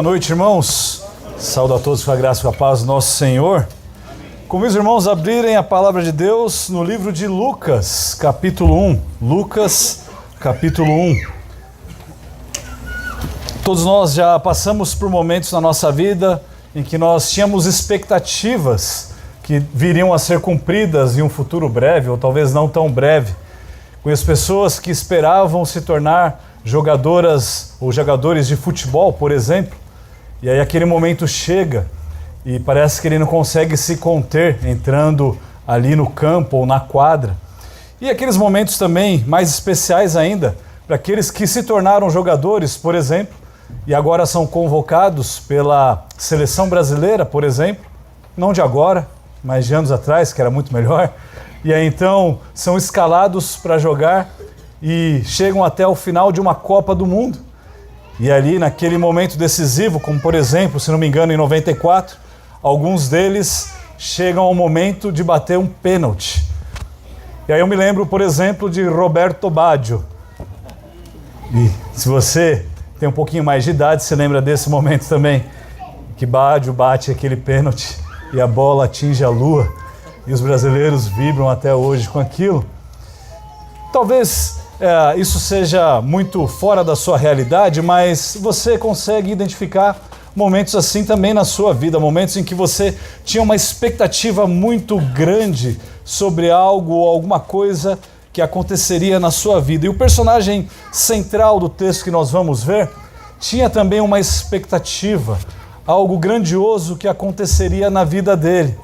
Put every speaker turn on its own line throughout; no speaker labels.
noite, irmãos. Saúdo a todos com a graça e com a paz do nosso Senhor. Convido os irmãos a abrirem a palavra de Deus no livro de Lucas, capítulo 1. Lucas, capítulo 1. Todos nós já passamos por momentos na nossa vida em que nós tínhamos expectativas que viriam a ser cumpridas em um futuro breve, ou talvez não tão breve. Conheço pessoas que esperavam se tornar jogadoras ou jogadores de futebol, por exemplo, e aí aquele momento chega e parece que ele não consegue se conter entrando ali no campo ou na quadra. E aqueles momentos também mais especiais ainda para aqueles que se tornaram jogadores, por exemplo, e agora são convocados pela seleção brasileira, por exemplo, não de agora, mas de anos atrás, que era muito melhor, e aí então são escalados para jogar e chegam até o final de uma Copa do Mundo. E ali naquele momento decisivo, como por exemplo, se não me engano em 94, alguns deles chegam ao momento de bater um pênalti. E aí eu me lembro, por exemplo, de Roberto Baggio. E se você tem um pouquinho mais de idade, você lembra desse momento também, que Baggio bate aquele pênalti e a bola atinge a lua, e os brasileiros vibram até hoje com aquilo. Talvez isso seja muito fora da sua realidade, mas você consegue identificar momentos assim também na sua vida, momentos em que você tinha uma expectativa muito grande sobre algo ou alguma coisa que aconteceria na sua vida. E o personagem central do texto que nós vamos ver tinha também uma expectativa, algo grandioso que aconteceria na vida dele.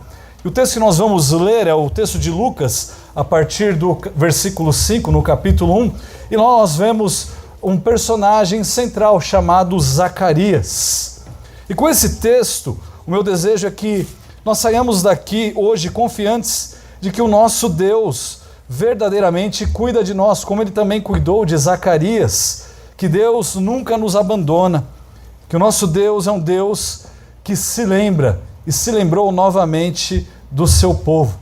E o texto que nós vamos ler é o texto de Lucas, a partir do versículo 5, no capítulo 1, e nós vemos um personagem central chamado Zacarias. E com esse texto, o meu desejo é que nós saiamos daqui hoje confiantes de que o nosso Deus verdadeiramente cuida de nós, como Ele também cuidou de Zacarias, que Deus nunca nos abandona, que o nosso Deus é um Deus que se lembra e se lembrou novamente do seu povo.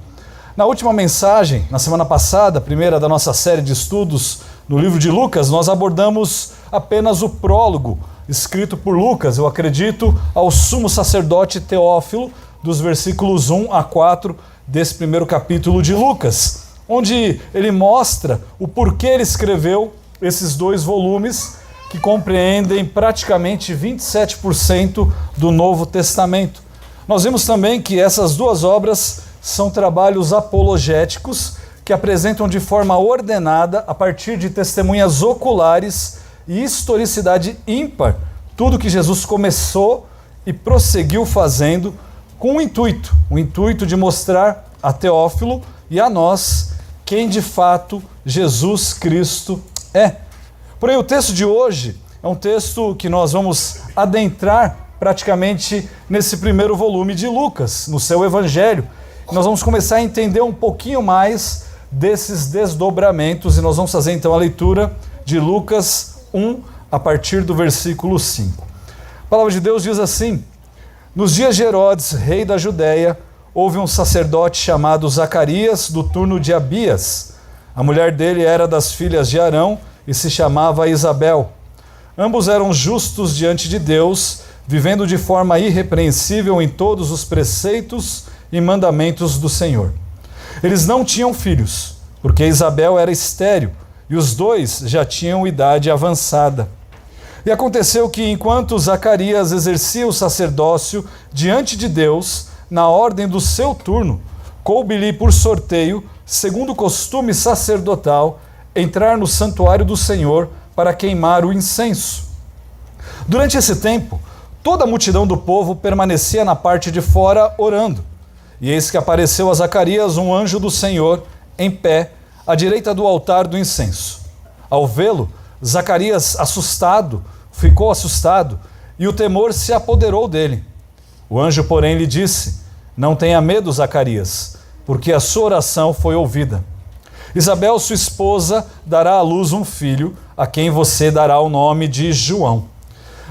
Na última mensagem, na semana passada, a primeira da nossa série de estudos no livro de Lucas, nós abordamos apenas o prólogo, escrito por Lucas, eu acredito, ao sumo sacerdote Teófilo, dos versículos 1 a 4 desse primeiro capítulo de Lucas, onde ele mostra o porquê ele escreveu esses dois volumes que compreendem praticamente 27% do Novo Testamento. Nós vimos também que essas duas obras são trabalhos apologéticos que apresentam de forma ordenada, a partir de testemunhas oculares e historicidade ímpar, tudo que Jesus começou e prosseguiu fazendo com o intuito de mostrar a Teófilo e a nós quem de fato Jesus Cristo é. Porém, o texto de hoje é um texto que nós vamos adentrar praticamente nesse primeiro volume de Lucas, no seu Evangelho. Nós vamos começar a entender um pouquinho mais desses desdobramentos e nós vamos fazer então a leitura de Lucas 1, a partir do versículo 5. A palavra de Deus diz assim: nos dias de Herodes, rei da Judéia, houve um sacerdote chamado Zacarias, do turno de Abias. A mulher dele era das filhas de Arão e se chamava Isabel. Ambos eram justos diante de Deus, vivendo de forma irrepreensível em todos os preceitos e mandamentos do Senhor. Eles não tinham filhos, porque Isabel era estéril, e os dois já tinham idade avançada. E aconteceu que, enquanto Zacarias exercia o sacerdócio diante de Deus, na ordem do seu turno, coube-lhe por sorteio, segundo o costume sacerdotal, entrar no santuário do Senhor para queimar o incenso. Durante esse tempo, toda a multidão do povo permanecia na parte de fora orando. E eis que apareceu a Zacarias um anjo do Senhor, em pé, à direita do altar do incenso. Ao vê-lo, Zacarias, ficou assustado, e o temor se apoderou dele. O anjo, porém, lhe disse: não tenha medo, Zacarias, porque a sua oração foi ouvida. Isabel, sua esposa, dará à luz um filho, a quem você dará o nome de João.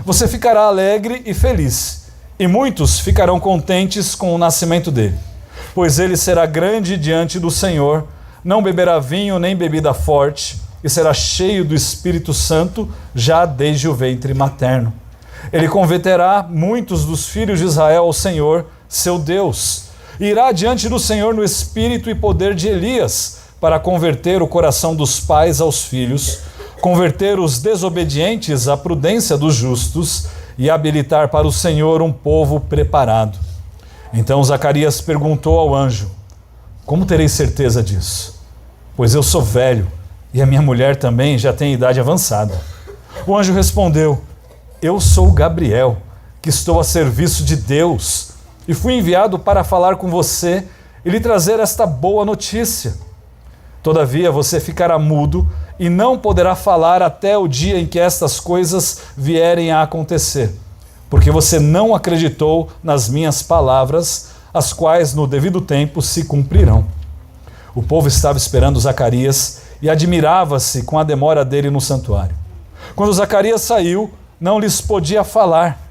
Você ficará alegre e feliz, e muitos ficarão contentes com o nascimento dele, pois ele será grande diante do Senhor, não beberá vinho nem bebida forte, e será cheio do Espírito Santo já desde o ventre materno. Ele converterá muitos dos filhos de Israel ao Senhor, seu Deus. E irá diante do Senhor no espírito e poder de Elias, para converter o coração dos pais aos filhos, converter os desobedientes à prudência dos justos e habilitar para o Senhor um povo preparado. Então Zacarias perguntou ao anjo: como terei certeza disso? Pois eu sou velho e a minha mulher também já tem idade avançada. O anjo respondeu: eu sou Gabriel, que estou a serviço de Deus, e fui enviado para falar com você e lhe trazer esta boa notícia. Todavia você ficará mudo e não poderá falar até o dia em que estas coisas vierem a acontecer, porque você não acreditou nas minhas palavras, as quais no devido tempo se cumprirão. O povo estava esperando Zacarias e admirava-se com a demora dele no santuário. Quando Zacarias saiu, não lhes podia falar.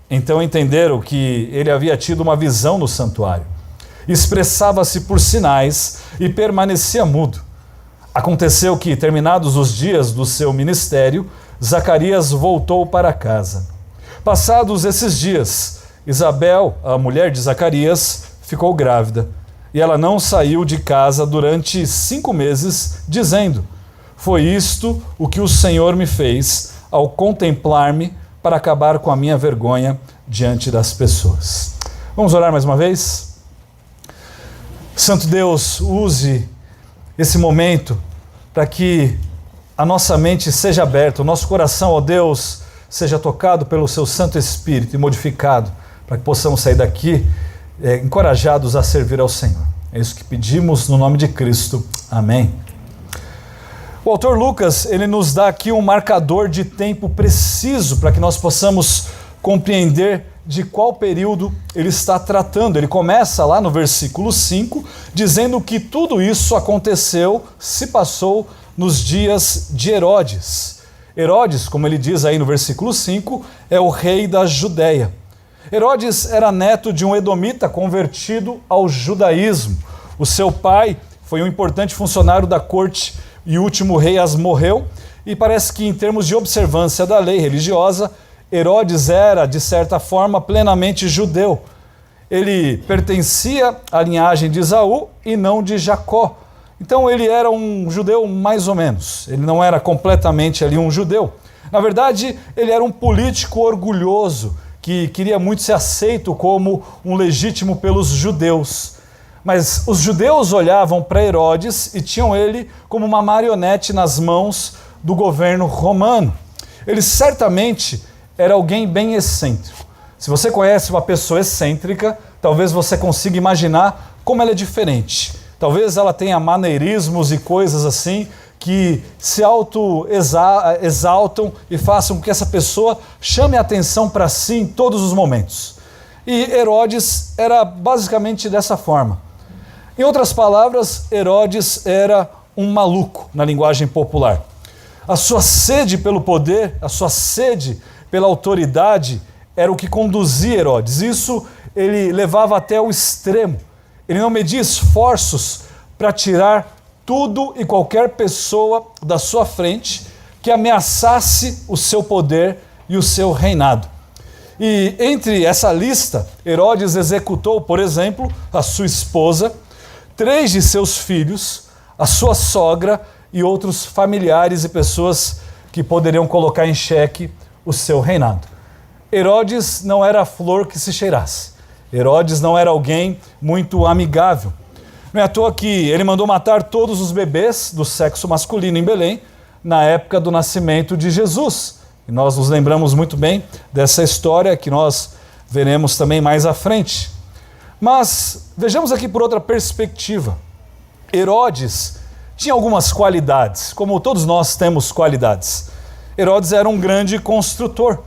Então entenderam que ele havia tido uma visão no santuário. Expressava-se por sinais e permanecia mudo. Aconteceu que, terminados os dias do seu ministério, Zacarias voltou para casa. Passados esses dias, Isabel, a mulher de Zacarias, ficou grávida, e ela não saiu de casa durante 5 meses, dizendo: foi isto o que o Senhor me fez ao contemplar-me para acabar com a minha vergonha diante das pessoas. Vamos orar mais uma vez? Santo Deus, use esse momento para que a nossa mente seja aberta, o nosso coração, ó Deus, seja tocado pelo seu Santo Espírito e modificado, para que possamos sair daqui encorajados a servir ao Senhor. É isso que pedimos no nome de Cristo. Amém. O autor Lucas, ele nos dá aqui um marcador de tempo preciso para que nós possamos compreender de qual período ele está tratando. Ele começa lá no versículo 5, dizendo que tudo isso aconteceu, se passou nos dias de Herodes. Herodes, como ele diz aí no versículo 5, é o rei da Judéia. Herodes era neto de um edomita convertido ao judaísmo. O seu pai foi um importante funcionário da corte e o último rei morreu, e parece que em termos de observância da lei religiosa, Herodes era, de certa forma, plenamente judeu. Ele pertencia à linhagem de Esaú e não de Jacó. Então ele era um judeu mais ou menos, ele não era completamente ali um judeu. Na verdade, ele era um político orgulhoso, que queria muito ser aceito como um legítimo pelos judeus. Mas os judeus olhavam para Herodes e tinham ele como uma marionete nas mãos do governo romano. Ele certamente era alguém bem excêntrico. Se você conhece uma pessoa excêntrica, talvez você consiga imaginar como ela é diferente. Talvez ela tenha maneirismos e coisas assim que se auto-exaltam e façam com que essa pessoa chame a atenção para si em todos os momentos. E Herodes era basicamente dessa forma. Em outras palavras, Herodes era um maluco na linguagem popular. A sua sede pelo poder, a sua sede pela autoridade era o que conduzia Herodes. Isso ele levava até o extremo. Ele não media esforços para tirar tudo e qualquer pessoa da sua frente que ameaçasse o seu poder e o seu reinado. E entre essa lista, Herodes executou, por exemplo, a sua esposa, 3 de seus filhos, a sua sogra e outros familiares e pessoas que poderiam colocar em xeque o seu reinado. Herodes não era a flor que se cheirasse. Herodes não era alguém muito amigável. Não é à toa que ele mandou matar todos os bebês do sexo masculino em Belém na época do nascimento de Jesus. E nós nos lembramos muito bem dessa história que nós veremos também mais à frente. Mas vejamos aqui por outra perspectiva. Herodes tinha algumas qualidades, como todos nós temos qualidades. Herodes era um grande construtor.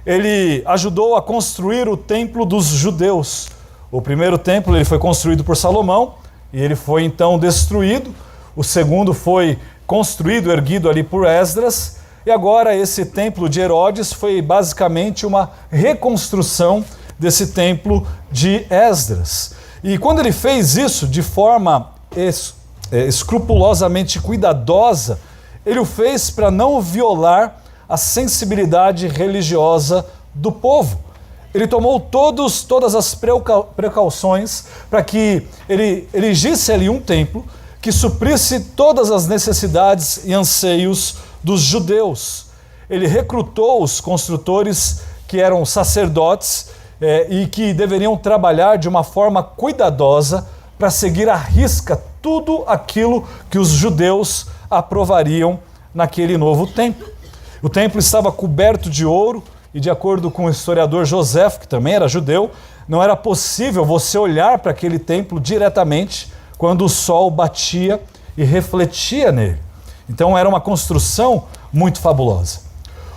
Ele ajudou a construir o templo dos judeus. O primeiro templo ele foi construído por Salomão e ele foi então destruído. O segundo foi construído, erguido ali por Esdras. E agora esse templo de Herodes foi basicamente uma reconstrução desse templo de Esdras. E quando ele fez isso de forma escrupulosamente cuidadosa, ele o fez para não violar a sensibilidade religiosa do povo. Ele tomou todas as precauções para que ele erigisse ali um templo que suprisse todas as necessidades e anseios dos judeus. Ele recrutou os construtores que eram sacerdotes e que deveriam trabalhar de uma forma cuidadosa para seguir à risca tudo aquilo que os judeus aprovariam naquele novo templo. O templo estava coberto de ouro e, de acordo com o historiador Joséfo, que também era judeu, não era possível você olhar para aquele templo diretamente quando o sol batia e refletia nele. Então era uma construção muito fabulosa.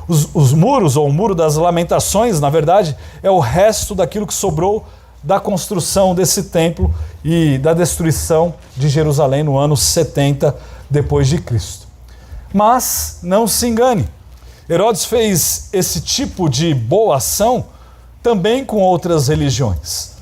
Os muros, ou o Muro das Lamentações, na verdade, é o resto daquilo que sobrou da construção desse templo e da destruição de Jerusalém no ano 70 depois de Cristo. Mas não se engane, Herodes fez esse tipo de boa ação também com outras religiões.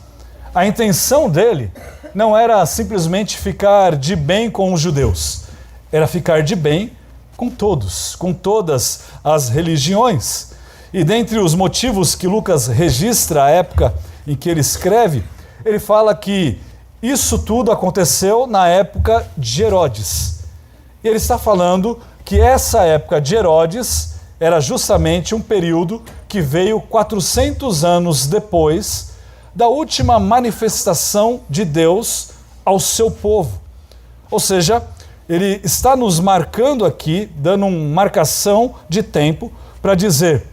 A intenção dele não era simplesmente ficar de bem com os judeus, era ficar de bem com todos, com todas as religiões. E dentre os motivos que Lucas registra à época em que ele escreve, ele fala que isso tudo aconteceu na época de Herodes. E ele está falando que essa época de Herodes era justamente um período que veio 400 anos depois da última manifestação de Deus ao seu povo. Ou seja, ele está nos marcando aqui, dando uma marcação de tempo para dizer: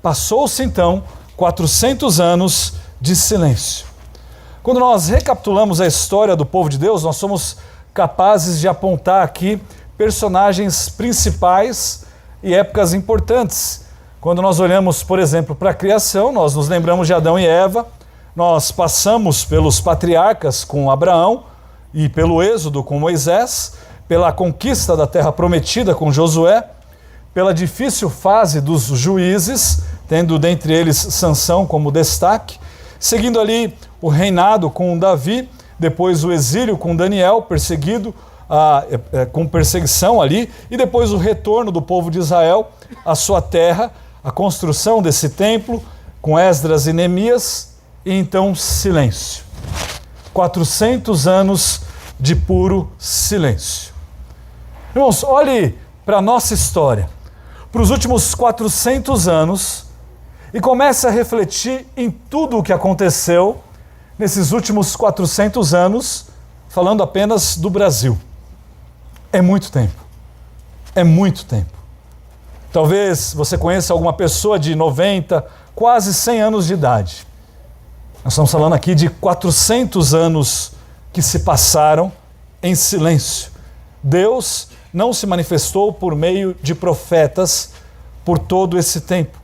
passou-se então 400 anos de silêncio. Quando nós recapitulamos a história do povo de Deus, nós somos capazes de apontar aqui personagens principais e épocas importantes. Quando nós olhamos, por exemplo, para a criação, nós nos lembramos de Adão e Eva, nós passamos pelos patriarcas com Abraão e pelo êxodo com Moisés, pela conquista da terra prometida com Josué, pela difícil fase dos juízes, tendo dentre eles Sansão como destaque, seguindo ali o reinado com Davi, depois o exílio com Daniel, perseguido, com perseguição ali, e depois o retorno do povo de Israel à sua terra, a construção desse templo com Esdras e Neemias, e então silêncio. 400 anos de puro silêncio. Irmãos, olhe para a nossa história, para os últimos 400 anos, e comece a refletir em tudo o que aconteceu nesses últimos 400 anos, falando apenas do Brasil. É muito tempo. É muito tempo. Talvez você conheça alguma pessoa de 90, quase 100 anos de idade. Nós estamos falando aqui de 400 anos que se passaram em silêncio. Deus não se manifestou por meio de profetas por todo esse tempo.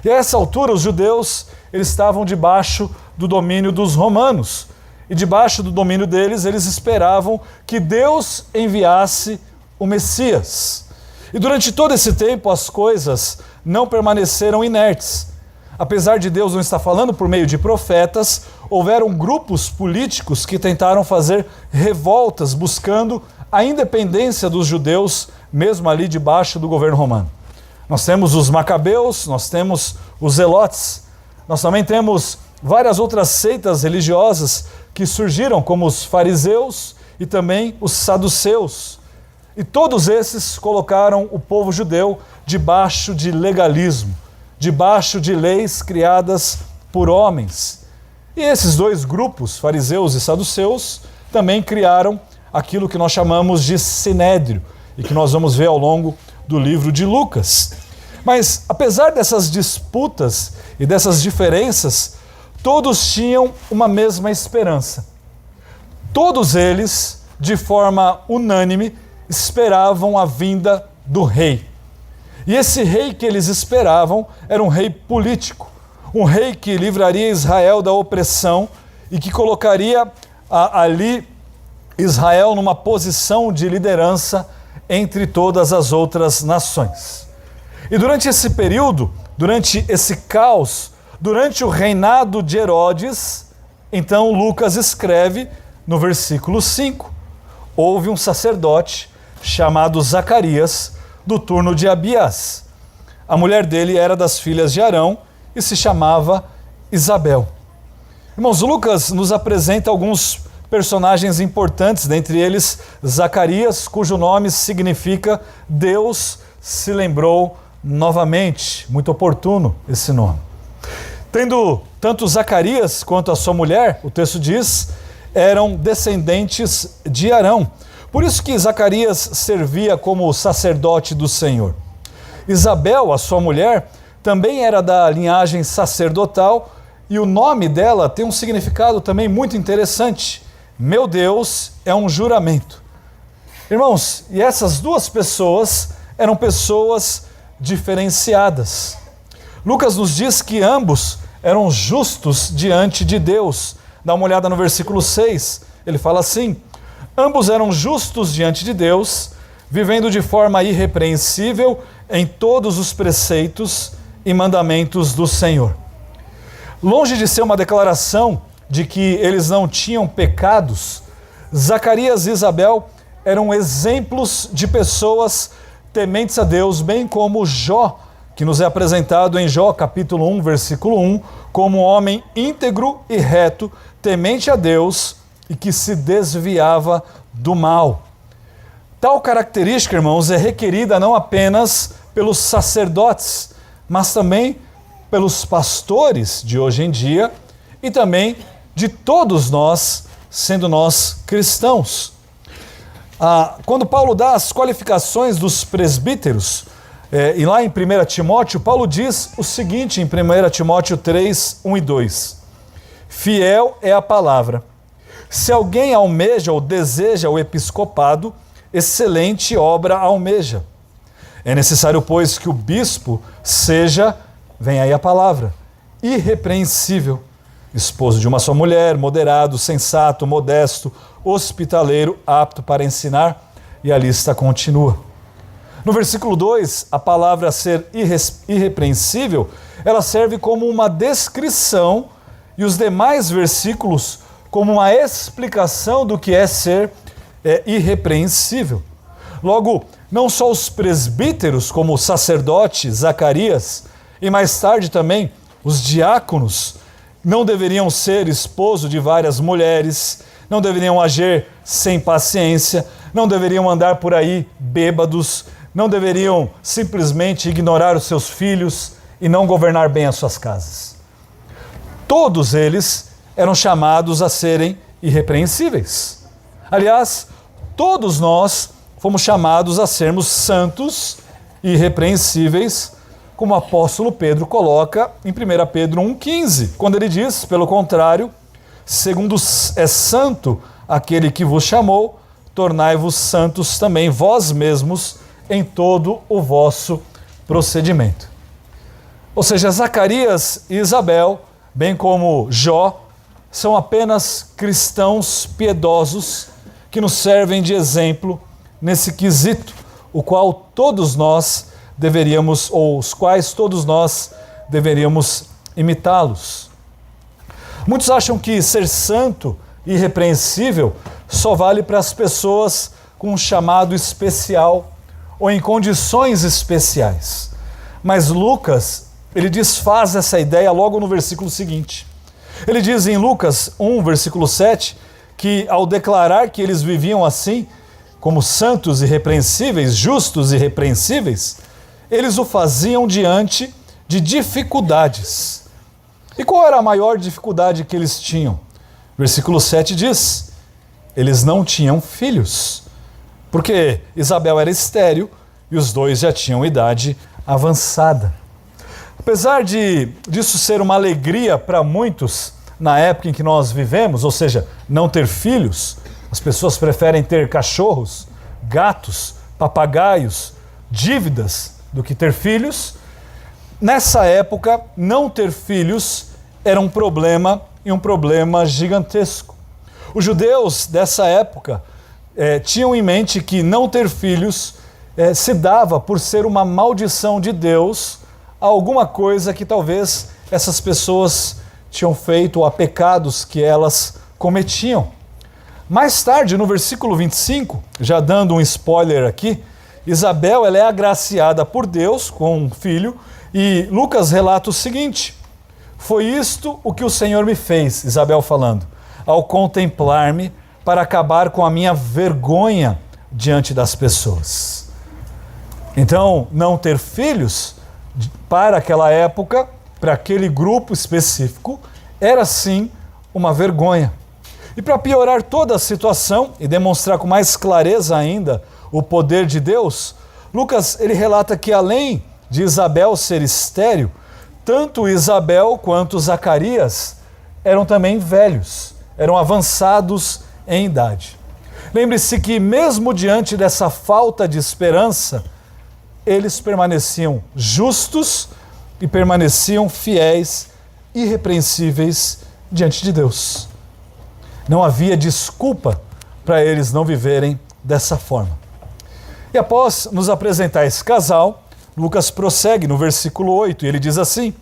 E a essa altura os judeus eles estavam debaixo do domínio dos romanos. E debaixo do domínio deles, eles esperavam que Deus enviasse o Messias. E durante todo esse tempo as coisas não permaneceram inertes. Apesar de Deus não estar falando por meio de profetas, houveram grupos políticos que tentaram fazer revoltas buscando a independência dos judeus, mesmo ali debaixo do governo romano. Nós temos os macabeus, nós temos os zelotes, nós também temos várias outras seitas religiosas que surgiram, como os fariseus e também os saduceus. E todos esses colocaram o povo judeu debaixo de legalismo, debaixo de leis criadas por homens. E esses dois grupos, fariseus e saduceus, também criaram aquilo que nós chamamos de sinédrio, e que nós vamos ver ao longo do livro de Lucas. Mas, apesar dessas disputas e dessas diferenças, todos tinham uma mesma esperança. Todos eles, de forma unânime, esperavam a vinda do rei. E esse rei que eles esperavam era um rei político, um rei que livraria Israel da opressão e que colocaria ali Israel numa posição de liderança entre todas as outras nações. E durante esse período, durante esse caos, durante o reinado de Herodes, então Lucas escreve no versículo 5, houve um sacerdote chamado Zacarias, do turno de Abias. A mulher dele era das filhas de Arão, e se chamava Isabel. Irmãos, Lucas nos apresenta alguns personagens importantes, dentre eles Zacarias, cujo nome significa Deus se lembrou novamente. Muito oportuno esse nome. Tendo tanto Zacarias quanto a sua mulher, o texto diz, eram descendentes de Arão. Por isso que Zacarias servia como sacerdote do Senhor. Isabel, a sua mulher, também era da linhagem sacerdotal e o nome dela tem um significado também muito interessante. Meu Deus é um juramento. Irmãos, e essas duas pessoas eram pessoas diferenciadas. Lucas nos diz que ambos eram justos diante de Deus. Dá uma olhada no versículo 6. Ele fala assim: ambos eram justos diante de Deus, vivendo de forma irrepreensível em todos os preceitos e mandamentos do Senhor. Longe de ser uma declaração de que eles não tinham pecados, Zacarias e Isabel eram exemplos de pessoas tementes a Deus, bem como Jó, que nos é apresentado em Jó capítulo 1, versículo 1, como um homem íntegro e reto, temente a Deus e que se desviava do mal. Tal característica, irmãos, é requerida não apenas pelos sacerdotes, mas também pelos pastores de hoje em dia e também de todos nós, sendo nós cristãos. Quando Paulo dá as qualificações dos presbíteros, e lá em 1 Timóteo, Paulo diz o seguinte em 1 Timóteo 3, 1 e 2. Fiel é a palavra. Se alguém almeja ou deseja o episcopado, excelente obra almeja. É necessário, pois, que o bispo seja, vem aí a palavra, irrepreensível, esposo de uma só mulher, moderado, sensato, modesto, hospitaleiro, apto para ensinar, e a lista continua. No versículo 2, a palavra ser irrepreensível, ela serve como uma descrição e os demais versículos como uma explicação do que é ser irrepreensível. Logo, não só os presbíteros, como o sacerdote Zacarias, e mais tarde também os diáconos, não deveriam ser esposo de várias mulheres, não deveriam agir sem paciência, não deveriam andar por aí bêbados, não deveriam simplesmente ignorar os seus filhos e não governar bem as suas casas. Todos eles eram chamados a serem irrepreensíveis. Aliás, todos nós fomos chamados a sermos santos e irrepreensíveis, como o apóstolo Pedro coloca em 1 Pedro 1,15, quando ele diz, pelo contrário, segundo é santo aquele que vos chamou, tornai-vos santos também vós mesmos em todo o vosso procedimento. Ou seja, Zacarias e Isabel, bem como Jó, são apenas cristãos piedosos que nos servem de exemplo nesse quesito, o qual todos nós deveríamos, ou os quais todos nós deveríamos imitá-los. Muitos acham que ser santo e irrepreensível só vale para as pessoas com um chamado especial ou em condições especiais. Mas Lucas, ele desfaz essa ideia logo no versículo seguinte. Ele diz em Lucas 1, versículo 7, que ao declarar que eles viviam assim, como santos e irrepreensíveis, justos e irrepreensíveis, eles o faziam diante de dificuldades. E qual era a maior dificuldade que eles tinham? Versículo 7 diz, eles não tinham filhos, porque Isabel era estéril e os dois já tinham idade avançada. Apesar disso ser uma alegria para muitos na época em que nós vivemos, ou seja, não ter filhos, as pessoas preferem ter cachorros, gatos, papagaios, dívidas do que ter filhos. Nessa época, não ter filhos era um problema e um problema gigantesco. Os judeus dessa época tinham em mente que não ter filhos se dava por ser uma maldição de Deus a alguma coisa que talvez essas pessoas tinham feito ou a pecados que elas cometiam. Mais tarde, no versículo 25, já dando um spoiler aqui, Isabel ela é agraciada por Deus com um filho e Lucas relata o seguinte, Foi isto o que o Senhor me fez, Isabel falando, ao contemplar-me para acabar com a minha vergonha diante das pessoas. Então, não ter filhos, para aquela época, para aquele grupo específico, era sim uma vergonha. E para piorar toda a situação e demonstrar com mais clareza ainda o poder de Deus, Lucas ele relata que além de Isabel ser estéril, tanto Isabel quanto Zacarias eram também velhos, eram avançados em idade. Lembre-se que mesmo diante dessa falta de esperança, eles permaneciam justos e permaneciam fiéis, irrepreensíveis diante de Deus. Não havia desculpa para eles não viverem dessa forma. E após nos apresentar esse casal, Lucas prossegue no versículo 8 e ele diz assim: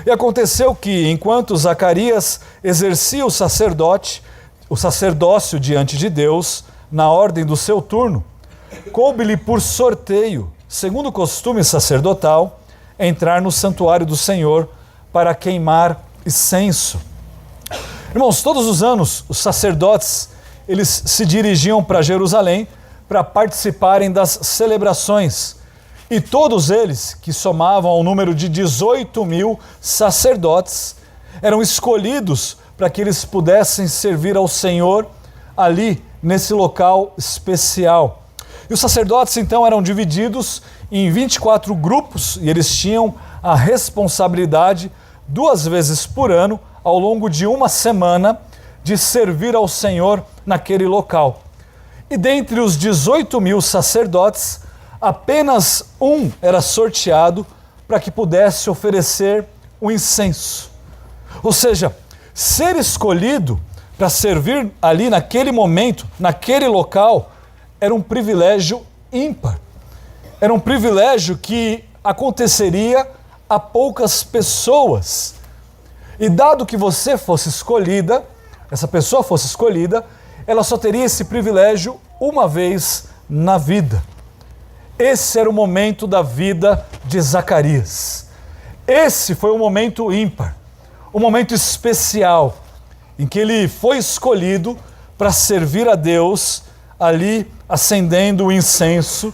E aconteceu que, enquanto Zacarias exercia o sacerdócio diante de Deus, na ordem do seu turno, coube-lhe por sorteio, segundo o costume sacerdotal, entrar no santuário do Senhor para queimar incenso. Irmãos, todos os anos os sacerdotes eles se dirigiam para Jerusalém para participarem das celebrações. E todos eles, que somavam ao número de 18.000 sacerdotes, eram escolhidos para que eles pudessem servir ao Senhor ali, nesse local especial. E os sacerdotes, então, eram divididos em 24 grupos e eles tinham a responsabilidade, 2 vezes por ano, ao longo de uma semana, de servir ao Senhor naquele local. E dentre os 18.000 sacerdotes, apenas um era sorteado para que pudesse oferecer o incenso. Ou seja, ser escolhido para servir ali naquele momento, naquele local, era um privilégio ímpar. Era um privilégio que aconteceria a poucas pessoas. E dado que você fosse escolhida, essa pessoa fosse escolhida, ela só teria esse privilégio uma vez na vida. Esse era o momento da vida de Zacarias. Esse foi um momento ímpar, um momento especial, em que ele foi escolhido para servir a Deus, ali acendendo o incenso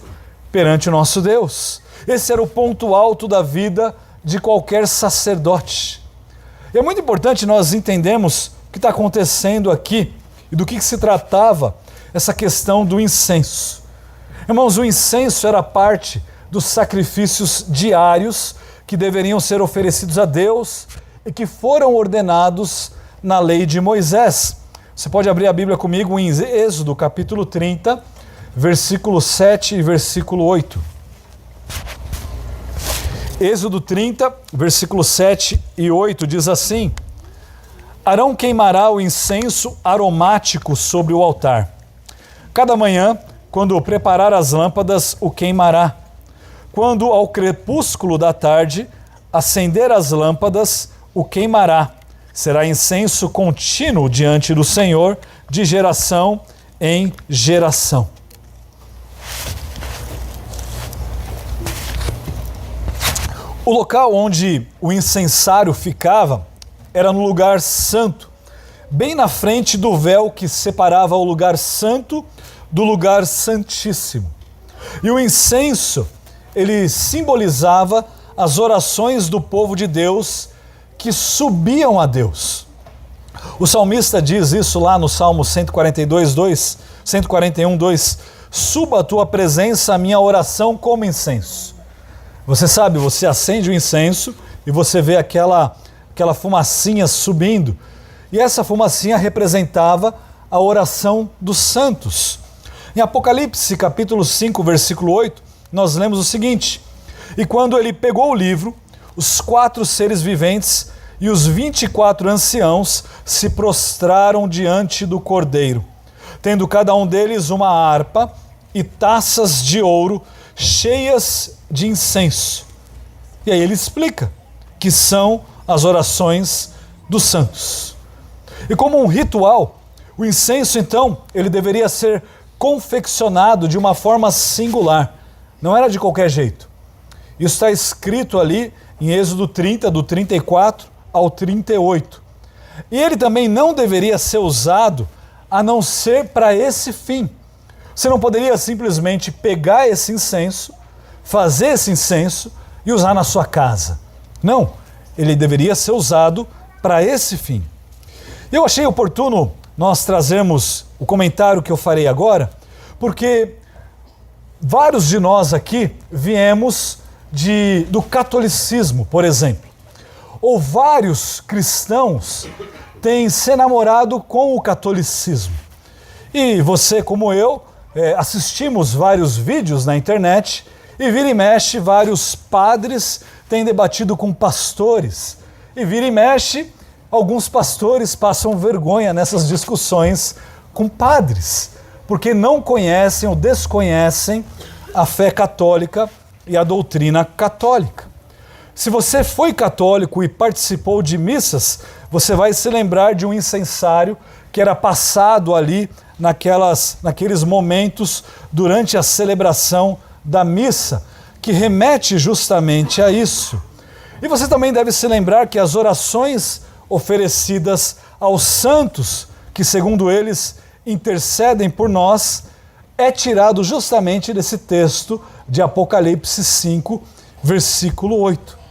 perante o nosso Deus. Esse era o ponto alto da vida de qualquer sacerdote. E é muito importante nós entendermos o que está acontecendo aqui e do que se tratava essa questão do incenso. Irmãos, o incenso era parte dos sacrifícios diários que deveriam ser oferecidos a Deus e que foram ordenados na lei de Moisés. Você pode abrir a Bíblia comigo em Êxodo capítulo 30, versículo 7 e versículo 8. Êxodo 30, versículo 7 e 8 diz assim: Arão queimará o incenso aromático sobre o altar. Cada manhã, quando preparar as lâmpadas, o queimará. Quando ao crepúsculo da tarde acender as lâmpadas, o queimará. Será incenso contínuo diante do Senhor, de geração em geração. O local onde o incensário ficava era no lugar santo, bem na frente do véu que separava o lugar santo do lugar santíssimo. E o incenso, ele simbolizava as orações do povo de Deus que subiam a Deus. O salmista diz isso lá no Salmo 141, 2: Suba a tua presença a minha oração como incenso. Você sabe, você acende o incenso e você vê aquela fumacinha subindo. E essa fumacinha representava a oração dos santos. Em Apocalipse, capítulo 5, versículo 8, nós lemos o seguinte: E quando ele pegou o livro, os 4 seres viventes e os 24 anciãos se prostraram diante do Cordeiro, tendo cada um deles uma harpa e taças de ouro cheias de incenso. E aí ele explica que são as orações dos santos. E como um ritual, o incenso então, ele deveria ser confeccionado de uma forma singular. Não era de qualquer jeito. Isso está escrito ali em Êxodo 30, do 34 ao 38. E ele também não deveria ser usado a não ser para esse fim. Você não poderia simplesmente pegar esse incenso, fazer esse incenso e usar na sua casa. Não, ele deveria ser usado para esse fim. Eu achei oportuno nós trazermos o comentário que eu farei agora, porque vários de nós aqui viemos do catolicismo, por exemplo. Ou vários cristãos têm se namorado com o catolicismo. E você, como eu, assistimos vários vídeos na internet e vira e mexe vários padres têm debatido com pastores. E vira e mexe, alguns pastores passam vergonha nessas discussões com padres, porque não conhecem ou desconhecem a fé católica e a doutrina católica. Se você foi católico e participou de missas, você vai se lembrar de um incensário que era passado ali naqueles momentos durante a celebração da missa, que remete justamente a isso. E você também deve se lembrar que as orações oferecidas aos santos, que segundo eles intercedem por nós, é tirado justamente desse texto de Apocalipse 5, versículo 8.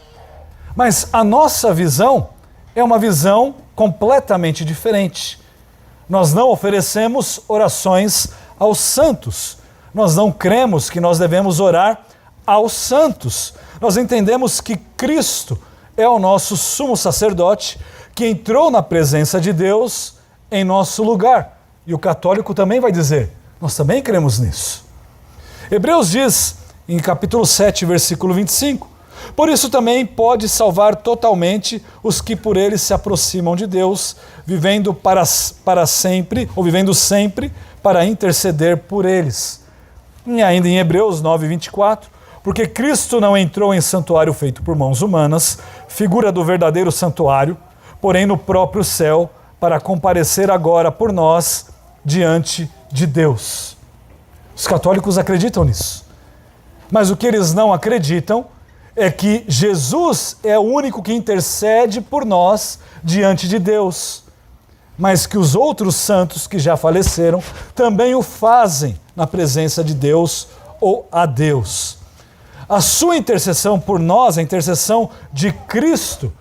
Mas a nossa visão é uma visão completamente diferente. Nós não oferecemos orações aos santos. Nós não cremos que nós devemos orar aos santos. Nós entendemos que Cristo é o nosso sumo sacerdote que entrou na presença de Deus em nosso lugar. E o católico também vai dizer, nós também cremos nisso. Hebreus diz, em capítulo 7, versículo 25, por isso também pode salvar totalmente os que por ele se aproximam de Deus, vivendo para sempre, ou vivendo sempre para interceder por eles. E ainda em Hebreus 9, 24, porque Cristo não entrou em santuário feito por mãos humanas, figura do verdadeiro santuário, porém no próprio céu, para comparecer agora por nós diante de Deus. Os católicos acreditam nisso. Mas o que eles não acreditam é que Jesus é o único que intercede por nós diante de Deus, mas que os outros santos que já faleceram também o fazem na presença de Deus ou a Deus. A sua intercessão por nós, a intercessão de Cristo,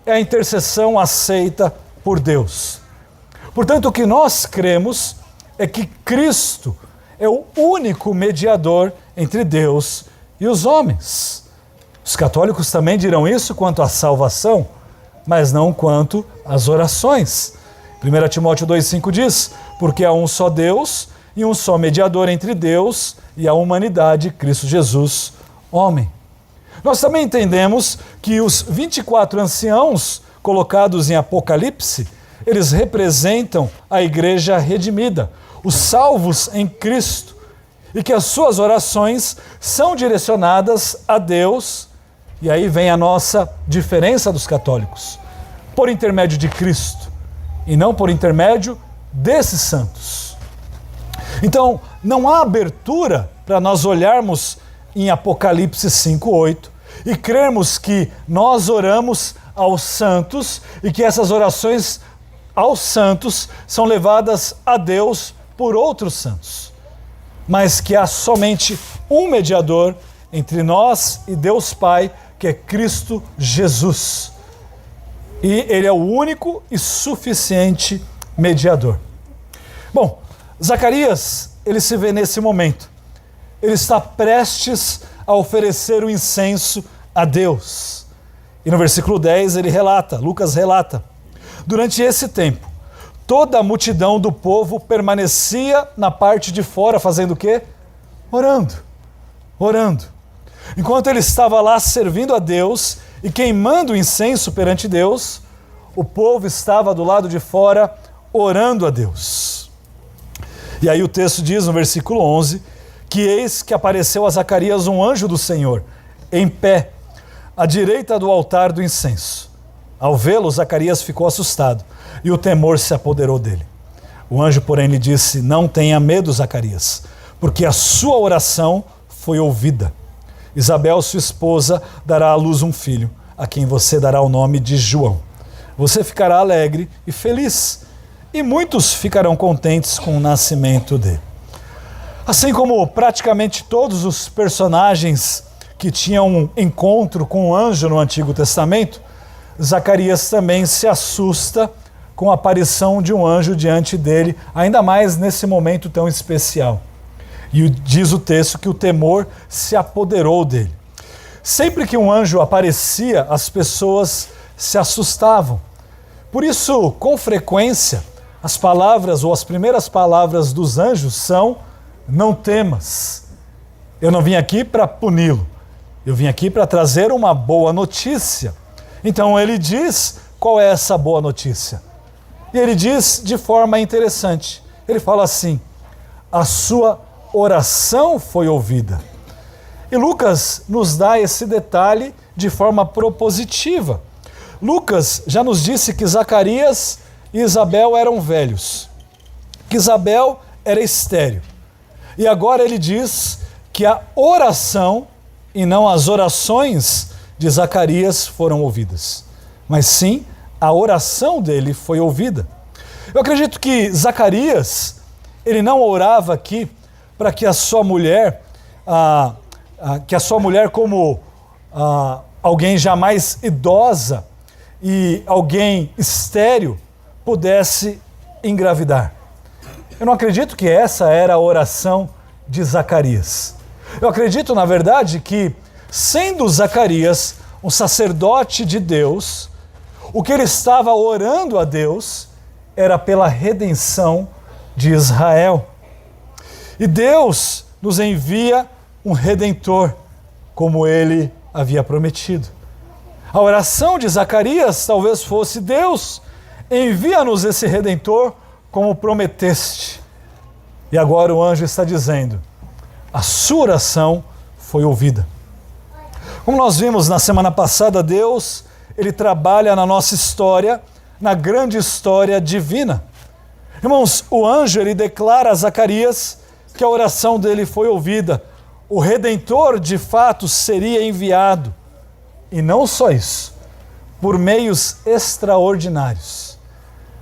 é a intercessão aceita por Deus. Portanto, o que nós cremos é que Cristo é o único mediador entre Deus e os homens. Os católicos também dirão isso quanto à salvação, mas não quanto às orações. 1 Timóteo 2,5 diz, porque há um só Deus e um só mediador entre Deus e a humanidade, Cristo Jesus, homem. Nós também entendemos que os 24 anciãos colocados em Apocalipse, eles representam a igreja redimida, os salvos em Cristo, e que as suas orações são direcionadas a Deus. E aí vem a nossa diferença dos católicos, por intermédio de Cristo e não por intermédio desses santos. Então, não há abertura para nós olharmos em Apocalipse 5:8 e crermos que nós oramos aos santos e que essas orações aos santos são levadas a Deus por outros santos, mas que há somente um mediador entre nós e Deus Pai, que é Cristo Jesus. E ele é o único e suficiente mediador. Bom, Zacarias, ele se vê nesse momento. Ele está prestes a oferecer o incenso a Deus. E no versículo 10 ele relata, Lucas relata, durante esse tempo, toda a multidão do povo permanecia na parte de fora, fazendo o quê? Orando. Enquanto ele estava lá servindo a Deus e queimando o incenso perante Deus, o povo estava do lado de fora orando a Deus. E aí o texto diz no versículo 11, que eis que apareceu a Zacarias um anjo do Senhor, em pé, à direita do altar do incenso. Ao vê-lo, Zacarias ficou assustado e o temor se apoderou dele. O anjo, porém, lhe disse, não tenha medo, Zacarias, porque a sua oração foi ouvida. Isabel, sua esposa, dará à luz um filho, a quem você dará o nome de João. Você ficará alegre e feliz, e muitos ficarão contentes com o nascimento dele. Assim como praticamente todos os personagens que tinham um encontro com o anjo no Antigo Testamento, Zacarias também se assusta com a aparição de um anjo diante dele, ainda mais nesse momento tão especial. E diz o texto que o temor se apoderou dele. Sempre que um anjo aparecia, as pessoas se assustavam. Por isso, com frequência, as palavras ou as primeiras palavras dos anjos são: não temas. Eu não vim aqui para puni-lo. Eu vim aqui para trazer uma boa notícia. Então ele diz qual é essa boa notícia. E ele diz de forma interessante. Ele fala assim: a sua oração foi ouvida. E Lucas nos dá esse detalhe de forma propositiva. Lucas já nos disse que Zacarias e Isabel eram velhos, que Isabel era estéril. E agora ele diz que a oração e não as orações de Zacarias foram ouvidas, mas sim a oração dele foi ouvida. Eu acredito que Zacarias, ele não orava aqui para que a sua mulher, como alguém já mais idosa e alguém estéril, pudesse engravidar. Eu não acredito que essa era a oração de Zacarias. Eu acredito, na verdade, que, sendo Zacarias um sacerdote de Deus, o que ele estava orando a Deus era pela redenção de Israel. E Deus nos envia um Redentor, como ele havia prometido. A oração de Zacarias talvez fosse: Deus, envia-nos esse Redentor como prometeste. E agora o anjo está dizendo: a sua oração foi ouvida. Como nós vimos na semana passada, Deus, ele trabalha na nossa história, na grande história divina. Irmãos, o anjo, ele declara a Zacarias que a oração dele foi ouvida. O Redentor, de fato, seria enviado. E não só isso, por meios extraordinários.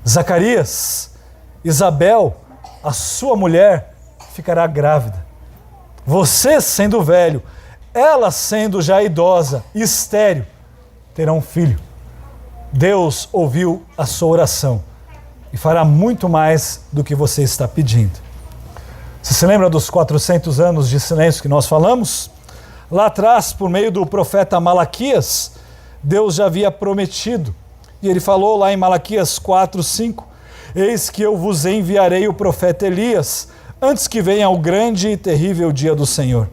Zacarias, Isabel, a sua mulher, ficará grávida. Você, sendo velho, ela, sendo já idosa e estéril, terá um filho. Deus ouviu a sua oração e fará muito mais do que você está pedindo. Você se lembra dos 400 anos de silêncio que nós falamos? Lá atrás, por meio do profeta Malaquias, Deus já havia prometido. E ele falou lá em Malaquias 4:5, eis que eu vos enviarei o profeta Elias, antes que venha o grande e terrível dia do Senhor.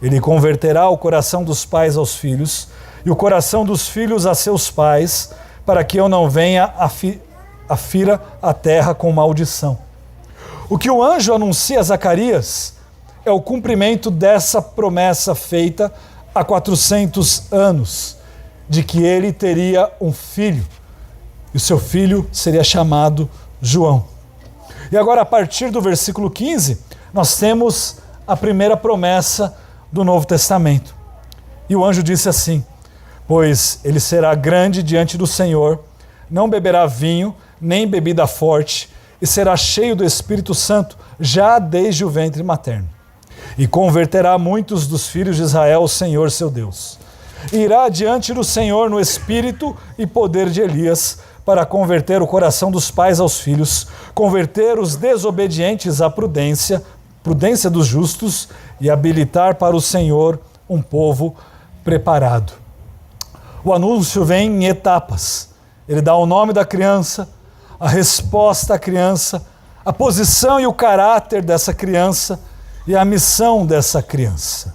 Ele converterá o coração dos pais aos filhos, e o coração dos filhos a seus pais, para que eu não venha afira a terra com maldição. O que o anjo anuncia a Zacarias é o cumprimento dessa promessa feita há 400 anos, de que ele teria um filho, e o seu filho seria chamado João. E agora, a partir do versículo 15, nós temos a primeira promessa do Novo Testamento. E o anjo disse assim: pois ele será grande diante do Senhor, não beberá vinho, nem bebida forte, e será cheio do Espírito Santo, já desde o ventre materno. E converterá muitos dos filhos de Israel ao Senhor seu Deus. E irá diante do Senhor no espírito e poder de Elias, para converter o coração dos pais aos filhos, converter os desobedientes à prudência dos justos, e habilitar para o Senhor um povo preparado. O anúncio vem em etapas. Ele dá o nome da criança, a resposta à criança, a posição e o caráter dessa criança e a missão dessa criança.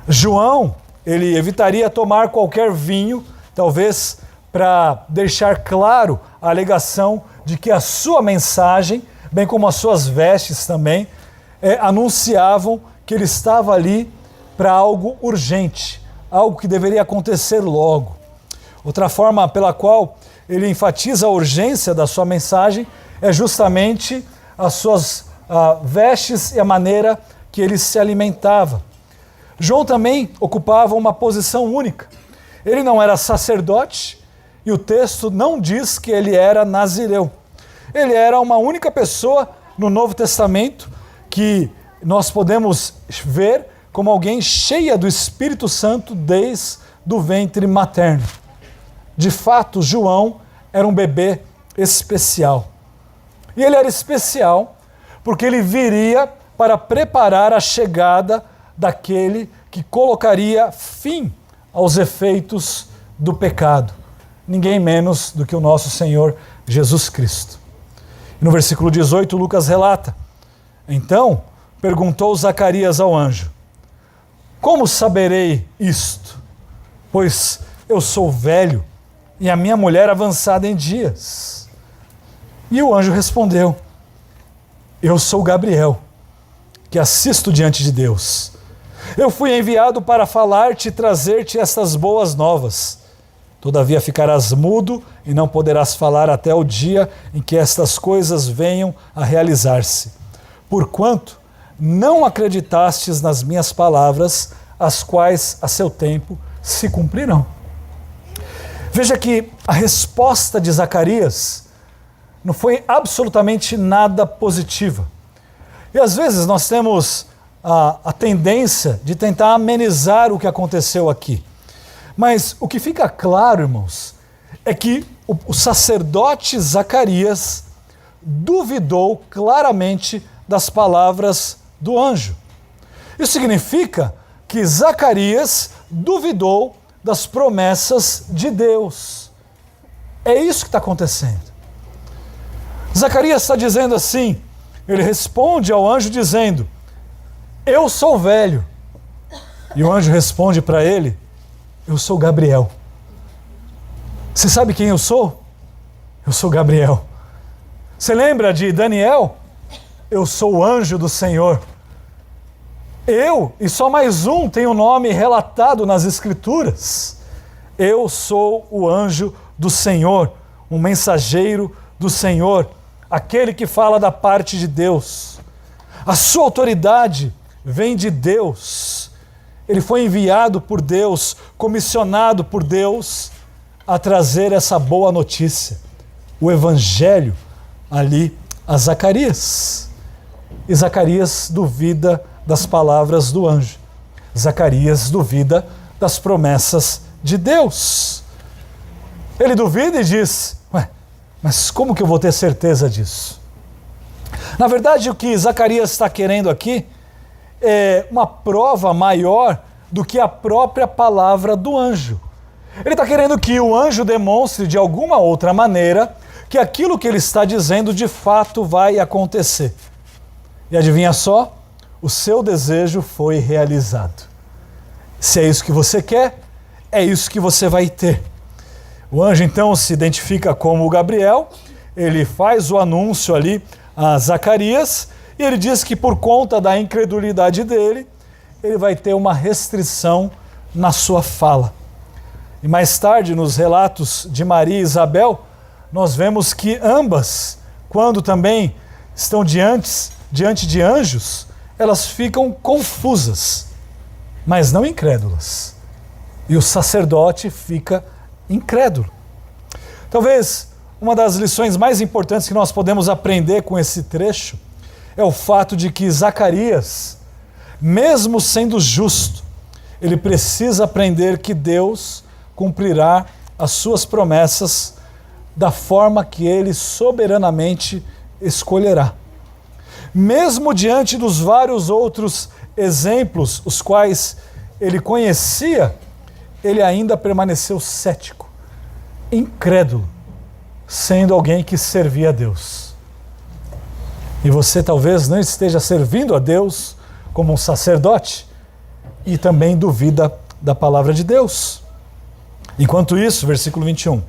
João, ele evitaria tomar qualquer vinho, talvez para deixar claro a alegação de que a sua mensagem, bem como as suas vestes também, anunciavam que ele estava ali para algo urgente, algo que deveria acontecer logo. Outra forma pela qual ele enfatiza a urgência da sua mensagem é justamente as suas vestes e a maneira que ele se alimentava. João também ocupava uma posição única. Ele não era sacerdote, E o texto não diz que ele era nazireu. Ele era uma única pessoa no Novo Testamento que nós podemos ver como alguém cheia do Espírito Santo desde o ventre materno. De fato, João era um bebê especial. E ele era especial porque ele viria para preparar a chegada daquele que colocaria fim aos efeitos do pecado. Ninguém menos do que o nosso Senhor Jesus Cristo. E no versículo 18, Lucas relata: então perguntou Zacarias ao anjo: como saberei isto? Pois eu sou velho e a minha mulher avançada em dias. E o anjo respondeu: eu sou Gabriel, que assisto diante de Deus. Eu fui enviado para falar-te e trazer-te estas boas novas. Todavia ficarás mudo e não poderás falar até o dia em que estas coisas venham a realizar-se. Porquanto não acreditastes nas minhas palavras, as quais a seu tempo se cumprirão. Veja que a resposta de Zacarias não foi absolutamente nada positiva. E às vezes nós temos a tendência de tentar amenizar o que aconteceu aqui. Mas o que fica claro, irmãos, é que o sacerdote Zacarias duvidou claramente das palavras do anjo. Isso significa que Zacarias duvidou das promessas de Deus. É isso que está acontecendo. Zacarias está dizendo assim, ele responde ao anjo dizendo: eu sou velho. E o anjo responde para ele: eu sou Gabriel. Você sabe quem eu sou? Eu sou Gabriel. Você lembra de Daniel? Eu sou o anjo do Senhor. Eu, e só mais um, tem o nome relatado nas Escrituras. Eu sou o anjo do Senhor, um mensageiro do Senhor, aquele que fala da parte de Deus. A sua autoridade vem de Deus. Ele foi enviado por Deus, comissionado por Deus a trazer essa boa notícia, o evangelho ali a Zacarias. E Zacarias duvida das palavras do anjo. Zacarias duvida das promessas de Deus. Ele duvida e diz: mas como que eu vou ter certeza disso? Na verdade, o que Zacarias está querendo aqui é uma prova maior do que a própria palavra do anjo. Ele está querendo que o anjo demonstre de alguma outra maneira que aquilo que ele está dizendo de fato vai acontecer. E adivinha só? O seu desejo foi realizado. Se é isso que você quer, é isso que você vai ter. O anjo então se identifica como Gabriel, ele faz o anúncio ali a Zacarias, e ele diz que por conta da incredulidade dele, ele vai ter uma restrição na sua fala. E mais tarde, nos relatos de Maria e Isabel, nós vemos que ambas, quando também estão diante de anjos, elas ficam confusas, mas não incrédulas. E o sacerdote fica incrédulo. Talvez uma das lições mais importantes que nós podemos aprender com esse trecho é o fato de que Zacarias, mesmo sendo justo, ele precisa aprender que Deus cumprirá as suas promessas da forma que ele soberanamente escolherá. Mesmo diante dos vários outros exemplos, os quais ele conhecia, ele ainda permaneceu cético, incrédulo, sendo alguém que servia a Deus. E você talvez não esteja servindo a Deus como um sacerdote e também duvida da palavra de Deus. Enquanto isso, versículo 21,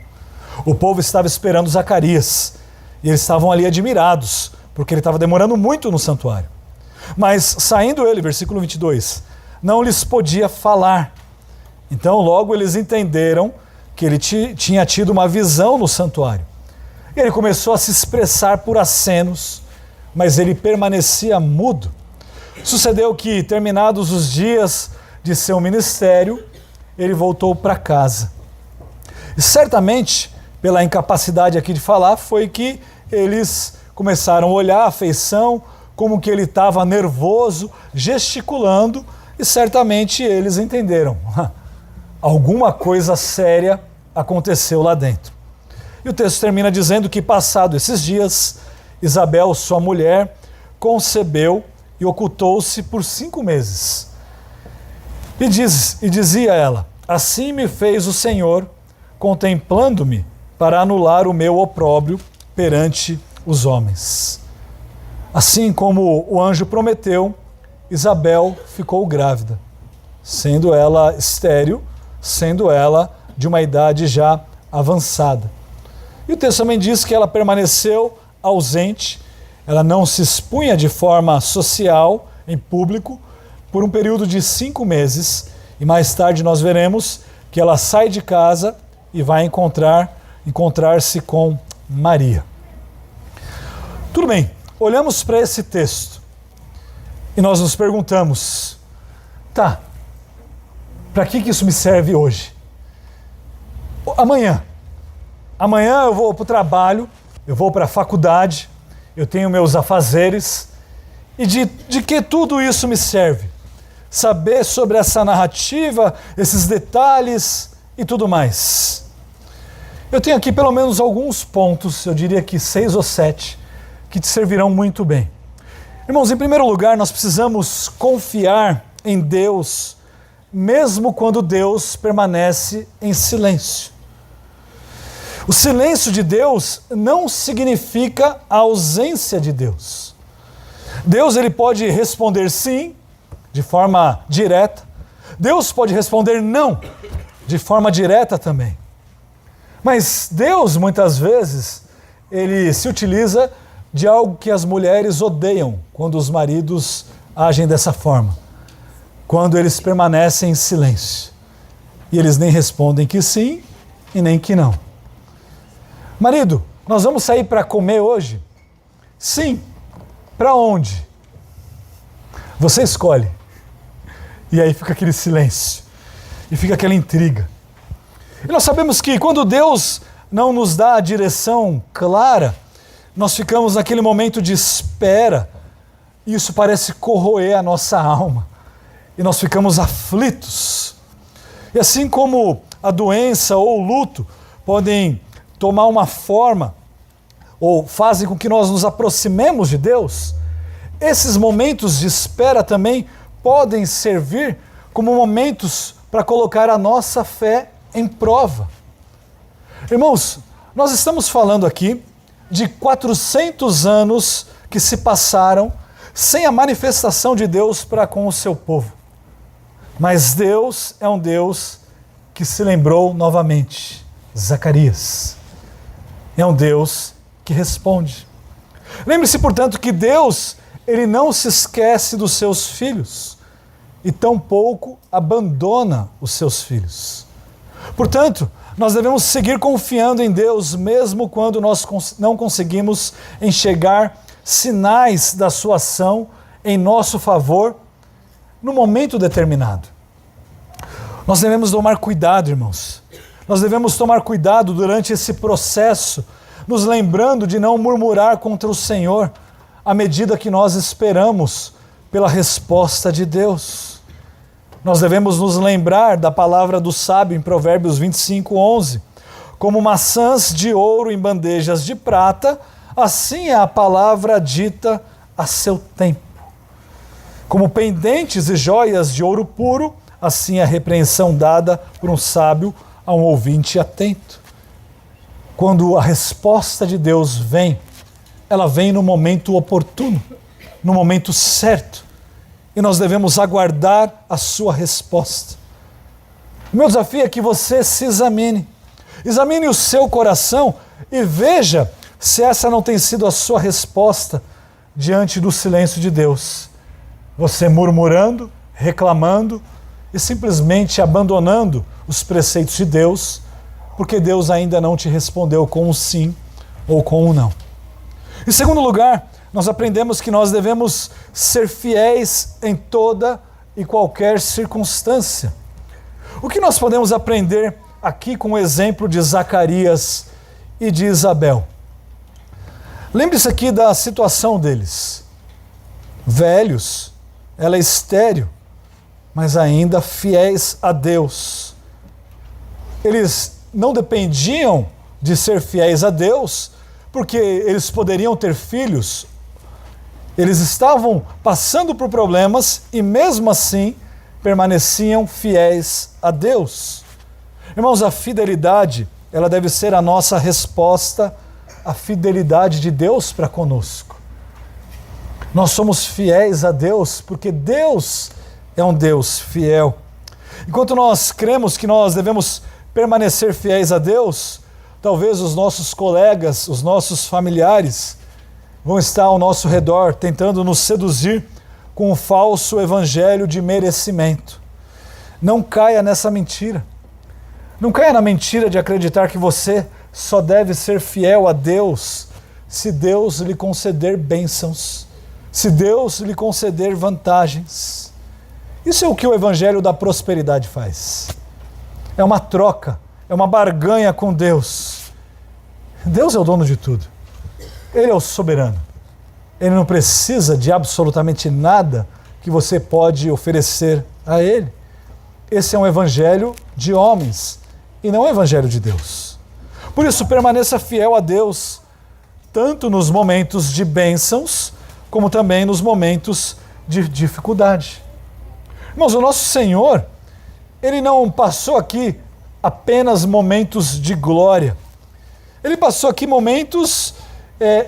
o povo estava esperando Zacarias e eles estavam ali admirados, porque ele estava demorando muito no santuário. Mas saindo ele, versículo 22, não lhes podia falar. Então logo eles entenderam que ele tinha tido uma visão no santuário. E ele começou a se expressar por acenos, mas ele permanecia mudo. Sucedeu que, terminados os dias de seu ministério, ele voltou para casa. E certamente, pela incapacidade aqui de falar, foi que eles começaram a olhar a feição, como que ele estava nervoso, gesticulando, e certamente eles entenderam. Alguma coisa séria aconteceu lá dentro. E o texto termina dizendo que, passado esses dias, Isabel, sua mulher, concebeu e ocultou-se por 5 meses. E dizia ela: assim me fez o Senhor, contemplando-me para anular o meu opróbrio perante os homens. Assim como o anjo prometeu, Isabel ficou grávida, sendo ela estéril, sendo ela de uma idade já avançada. E o texto também diz que ela permaneceu ausente, ela não se expunha de forma social, em público, por um período de 5 meses, e mais tarde nós veremos que ela sai de casa e vai encontrar-se com Maria. Tudo bem, olhamos para esse texto e nós nos perguntamos, tá, para que isso me serve hoje? Amanhã eu vou para o trabalho, eu vou para a faculdade, eu tenho meus afazeres, e de que tudo isso me serve? Saber sobre essa narrativa, esses detalhes e tudo mais. Eu tenho aqui pelo menos alguns pontos, eu diria que 6 ou 7, que te servirão muito bem. Irmãos, em primeiro lugar, nós precisamos confiar em Deus, mesmo quando Deus permanece em silêncio. O silêncio de Deus não significa a ausência de Deus. Deus, ele pode responder sim, de forma direta. Deus pode responder não, de forma direta também. Mas Deus, muitas vezes, ele se utiliza de algo que as mulheres odeiam quando os maridos agem dessa forma. Quando eles permanecem em silêncio. E eles nem respondem que sim e nem que não. Marido, nós vamos sair para comer hoje? Sim. Para onde? Você escolhe. E aí fica aquele silêncio. E fica aquela intriga. E nós sabemos que quando Deus não nos dá a direção clara, nós ficamos naquele momento de espera. E isso parece corroer a nossa alma. E nós ficamos aflitos. E assim como a doença ou o luto podem tomar uma forma ou fazem com que nós nos aproximemos de Deus, esses momentos de espera também podem servir como momentos para colocar a nossa fé em prova. Irmãos, nós estamos falando aqui de 400 anos que se passaram sem a manifestação de Deus para com o seu povo. Mas Deus é um Deus que se lembrou novamente. Zacarias. É um Deus que responde. Lembre-se, portanto, que Deus, ele não se esquece dos seus filhos e tampouco abandona os seus filhos. Portanto, nós devemos seguir confiando em Deus, mesmo quando nós não conseguimos enxergar sinais da sua ação em nosso favor no momento determinado. Nós devemos tomar cuidado, irmãos. Nós devemos tomar cuidado durante esse processo, nos lembrando de não murmurar contra o Senhor à medida que nós esperamos pela resposta de Deus. Nós devemos nos lembrar da palavra do sábio em Provérbios 25:11. Como maçãs de ouro em bandejas de prata, assim é a palavra dita a seu tempo. Como pendentes e joias de ouro puro, assim é a repreensão dada por um sábio a um ouvinte atento. Quando a resposta de Deus vem, ela vem no momento oportuno, no momento certo, e nós devemos aguardar a sua resposta. O meu desafio é que você se examine o seu coração e veja se essa não tem sido a sua resposta diante do silêncio de Deus. Você murmurando, reclamando e simplesmente abandonando os preceitos de Deus, porque Deus ainda não te respondeu com um sim ou com um não. Em segundo lugar, nós aprendemos que nós devemos ser fiéis em toda e qualquer circunstância. O que nós podemos aprender aqui com o exemplo de Zacarias e de Isabel. Lembre-se aqui da situação deles. Velhos, ela é estéril, mas ainda fiéis a Deus. Eles não dependiam de ser fiéis a Deus, porque eles poderiam ter filhos. Eles estavam passando por problemas e mesmo assim permaneciam fiéis a Deus. Irmãos, a fidelidade, ela deve ser a nossa resposta à fidelidade de Deus para conosco. Nós somos fiéis a Deus porque Deus é um Deus fiel. Enquanto nós cremos que nós devemos permanecer fiéis a Deus, talvez os nossos colegas, os nossos familiares vão estar ao nosso redor tentando nos seduzir com um falso evangelho de merecimento. Não caia nessa mentira. Não caia na mentira de acreditar que você só deve ser fiel a Deus se Deus lhe conceder bênçãos, se Deus lhe conceder vantagens. Isso é o que o evangelho da prosperidade faz. É uma troca, é uma barganha com Deus. Deus é o dono de tudo. Ele é o soberano. Ele não precisa de absolutamente nada que você pode oferecer a Ele. Esse é um evangelho de homens e não um evangelho de Deus. Por isso, permaneça fiel a Deus, tanto nos momentos de bênçãos, como também nos momentos de dificuldade. Irmãos, o nosso Senhor, Ele não passou aqui apenas momentos de glória. Ele passou aqui momentos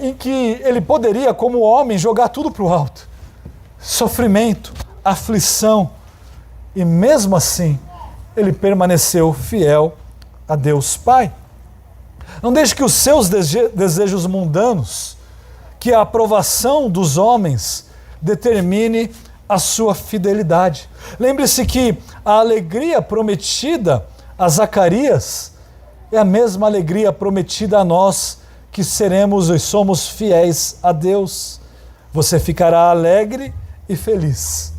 em que Ele poderia, como homem, jogar tudo para o alto. Sofrimento, aflição. E mesmo assim, Ele permaneceu fiel a Deus Pai. Não deixe que os seus desejos mundanos, que a aprovação dos homens, determine a sua fidelidade. Lembre-se que a alegria prometida a Zacarias é a mesma alegria prometida a nós, que seremos e somos fiéis a Deus. Você ficará alegre e feliz.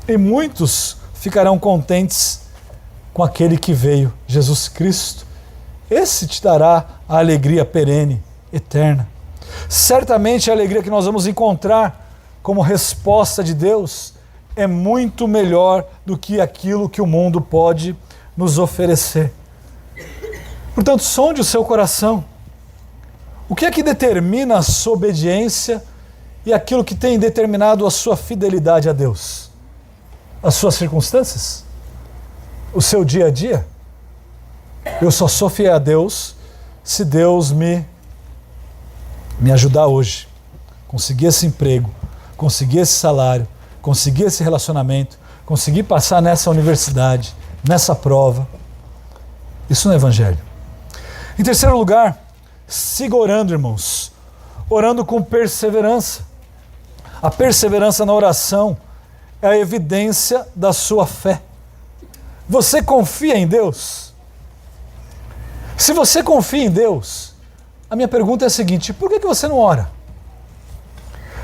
E muitos ficarão contentes com aquele que veio, Jesus Cristo. Esse te dará a alegria perene, eterna. Certamente a alegria que nós vamos encontrar como resposta de Deus é muito melhor do que aquilo que o mundo pode nos oferecer. Portanto, sonde o seu coração. O que é que determina a sua obediência e aquilo que tem determinado a sua fidelidade a Deus? As suas circunstâncias? O seu dia a dia? Eu só sou fiel a Deus se Deus me ajudar hoje. Conseguir esse emprego, conseguir esse salário, conseguir esse relacionamento, conseguir passar nessa universidade, nessa prova. Isso não é evangelho. Em terceiro lugar, siga orando, irmãos. Orando com perseverança. A perseverança na oração é a evidência da sua fé. Você confia em Deus? Se você confia em Deus, a minha pergunta é a seguinte: por que você não ora?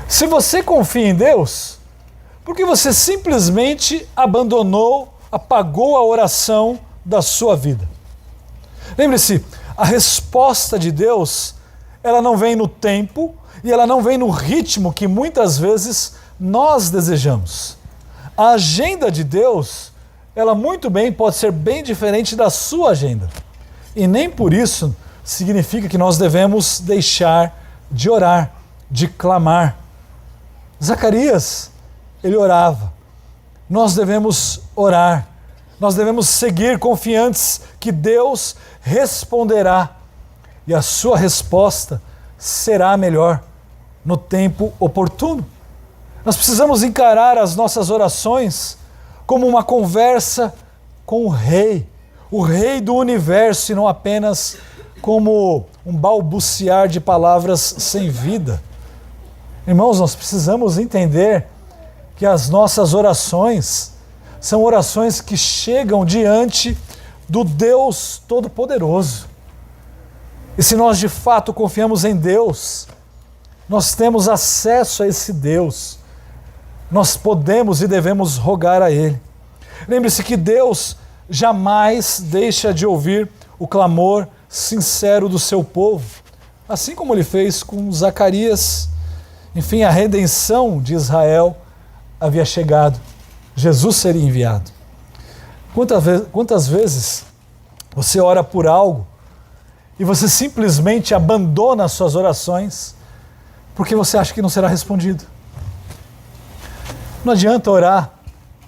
Se você confia em Deus, por que você simplesmente abandonou, apagou a oração da sua vida? Lembre-se, a resposta de Deus, ela não vem no tempo e ela não vem no ritmo que muitas vezes nós desejamos. A agenda de Deus, ela muito bem pode ser bem diferente da sua agenda. E nem por isso significa que nós devemos deixar de orar, de clamar. Zacarias, ele orava. Nós devemos orar. Nós devemos seguir confiantes que Deus responderá. E a sua resposta será melhor no tempo oportuno. Nós precisamos encarar as nossas orações como uma conversa com o Rei do universo, e não apenas como um balbuciar de palavras sem vida. Irmãos, nós precisamos entender que as nossas orações são orações que chegam diante do Deus Todo-Poderoso. E se nós de fato confiamos em Deus, nós temos acesso a esse Deus. Nós podemos e devemos rogar a Ele. Lembre-se que Deus jamais deixa de ouvir o clamor sincero do seu povo, assim como ele fez com Zacarias. Enfim, a redenção de Israel havia chegado. Jesus seria enviado. Quantas vezes você ora por algo e você simplesmente abandona as suas orações porque você acha que não será respondido? Não adianta orar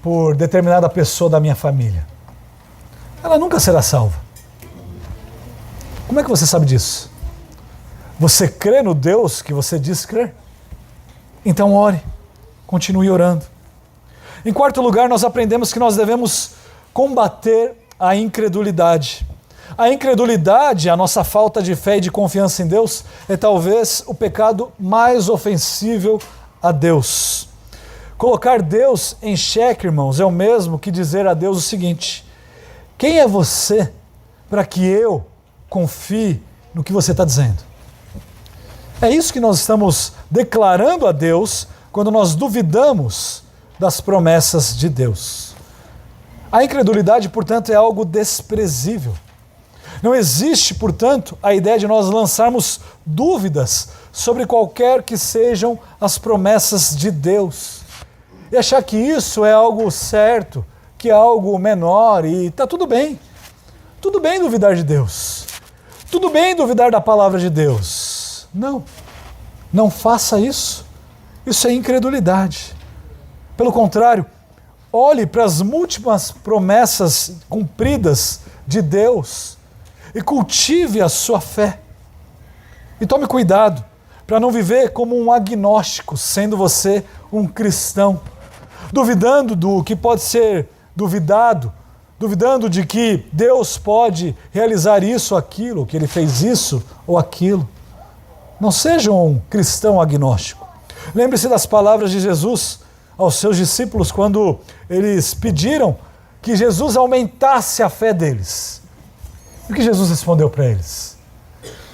por determinada pessoa da minha família. Ela nunca será salva. Como é que você sabe disso? Você crê no Deus que você diz crer? Então ore, continue orando. Em quarto lugar, nós aprendemos que nós devemos combater a incredulidade. A incredulidade, a nossa falta de fé e de confiança em Deus, é talvez o pecado mais ofensível a Deus. Colocar Deus em xeque, irmãos, é o mesmo que dizer a Deus o seguinte: quem é você para que eu confie no que você está dizendo? É isso que nós estamos declarando a Deus quando nós duvidamos das promessas de Deus. A incredulidade, portanto, é algo desprezível. Não existe, portanto, a ideia de nós lançarmos dúvidas sobre qualquer que sejam as promessas de Deus. E achar que isso é algo certo, que é algo menor e está tudo bem. Tudo bem duvidar de Deus. Tudo bem duvidar da palavra de Deus. Não, não faça isso. Isso é incredulidade. Pelo contrário, olhe para as múltiplas promessas cumpridas de Deus e cultive a sua fé. E tome cuidado para não viver como um agnóstico, sendo você um cristão, duvidando do que pode ser duvidado, duvidando de que Deus pode realizar isso ou aquilo, que Ele fez isso ou aquilo. Não seja um cristão agnóstico. Lembre-se das palavras de Jesus aos seus discípulos quando eles pediram que Jesus aumentasse a fé deles. E o que Jesus respondeu para eles?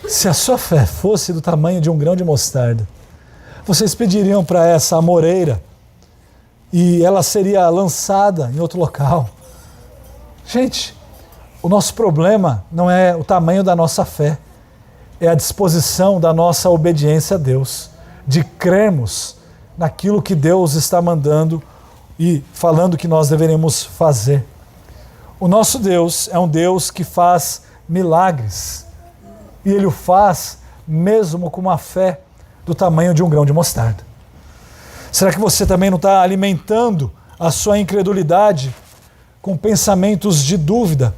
Se a sua fé fosse do tamanho de um grão de mostarda, vocês pediriam para essa amoreira e ela seria lançada em outro local. Gente, o nosso problema não é o tamanho da nossa fé, é a disposição da nossa obediência a Deus, de crermos naquilo que Deus está mandando e falando que nós deveremos fazer. O nosso Deus é um Deus que faz milagres, e Ele o faz mesmo com uma fé do tamanho de um grão de mostarda. Será que você também não está alimentando a sua incredulidade com pensamentos de dúvida,